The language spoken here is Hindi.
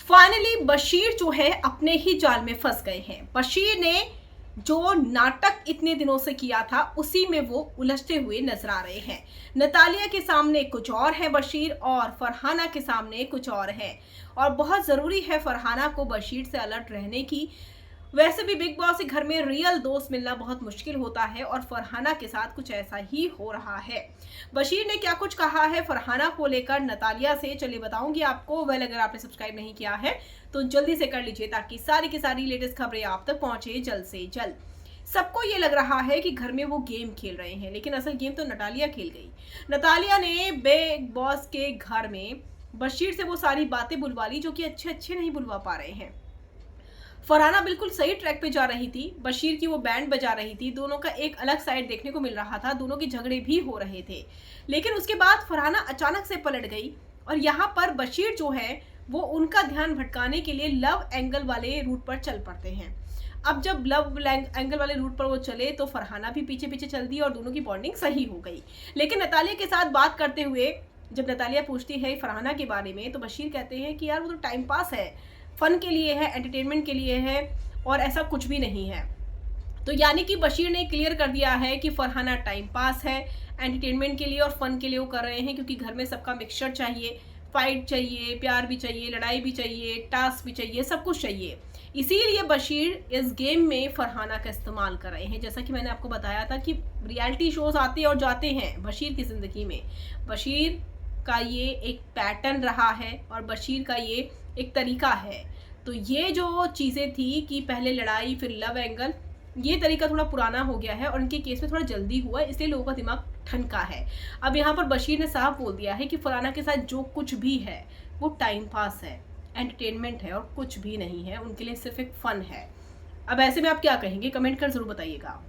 फाइनली बशीर जो है अपने ही जाल में फंस गए हैं। बशीर ने जो नाटक इतने दिनों से किया था उसी में वो उलझते हुए नजर आ रहे हैं। नतालिया के सामने कुछ और है बशीर और फरहाना के सामने कुछ और है। और बहुत ज़रूरी है फरहाना को बशीर से अलर्ट रहने की। वैसे भी बिग बॉस के घर में रियल दोस्त मिलना बहुत मुश्किल होता है और फरहाना के साथ कुछ ऐसा ही हो रहा है। बशीर ने क्या कुछ कहा है फरहाना को लेकर नतालिया से, चलिए बताऊंगी आपको। वेल, अगर आपने सब्सक्राइब नहीं किया है तो जल्दी से कर लीजिए ताकि सारी की सारी लेटेस्ट खबरें आप तक पहुंचे जल्द से जल्द। सबको ये लग रहा है कि घर में वो गेम खेल रहे हैं, लेकिन असल गेम तो नतालिया खेल गई। नतालिया ने बिग बॉस के घर में बशीर से वो सारी बातें बुलवा ली जो कि अच्छे अच्छे नहीं बुलवा पा रहे हैं। फरहाना बिल्कुल सही ट्रैक पे जा रही थी, बशीर की वो बैंड बजा रही थी, दोनों का एक अलग साइड देखने को मिल रहा था, दोनों के झगड़े भी हो रहे थे। लेकिन उसके बाद फरहाना अचानक से पलट गई और यहाँ पर बशीर जो है वो उनका ध्यान भटकाने के लिए लव एंगल वाले रूट पर चल पड़ते हैं। अब जब लव एंगल वाले रूट पर वो चले तो फरहाना भी पीछे पीछे चल दी और दोनों की बॉन्डिंग सही हो गई। लेकिन नतालिया के साथ बात करते हुए जब नतालिया पूछती है फरहाना के बारे में तो बशीर कहते हैं कि यार वो तो टाइम पास है, फन के लिए है, एंटरटेनमेंट के लिए है और ऐसा कुछ भी नहीं है। तो यानी कि बशीर ने क्लियर कर दिया है कि फरहाना टाइम पास है, एंटरटेनमेंट के लिए और फन के लिए वो कर रहे हैं, क्योंकि घर में सबका मिक्सचर चाहिए, फाइट चाहिए, प्यार भी चाहिए, लड़ाई भी चाहिए, टास्क भी चाहिए, सब कुछ चाहिए। इसीलिए बशीर इस गेम में फरहाना का इस्तेमाल कर रहे हैं। जैसा कि मैंने आपको बताया था कि रियलिटी शोज आते और जाते हैं बशीर की ज़िंदगी में। बशीर का ये एक पैटर्न रहा है और बशीर का ये एक तरीका है। तो ये जो चीज़ें थी कि पहले लड़ाई फिर लव एंगल, ये तरीका थोड़ा पुराना हो गया है और इनके केस में थोड़ा जल्दी हुआ है, इसलिए लोगों का दिमाग ठनका है। अब यहाँ पर बशीर ने साफ बोल दिया है कि फरहाना के साथ जो कुछ भी है वो टाइम पास है, एंटरटेनमेंट है और कुछ भी नहीं है, उनके लिए सिर्फ एक फ़न है। अब ऐसे में आप क्या कहेंगे, कमेंट कर ज़रूर बताइएगा।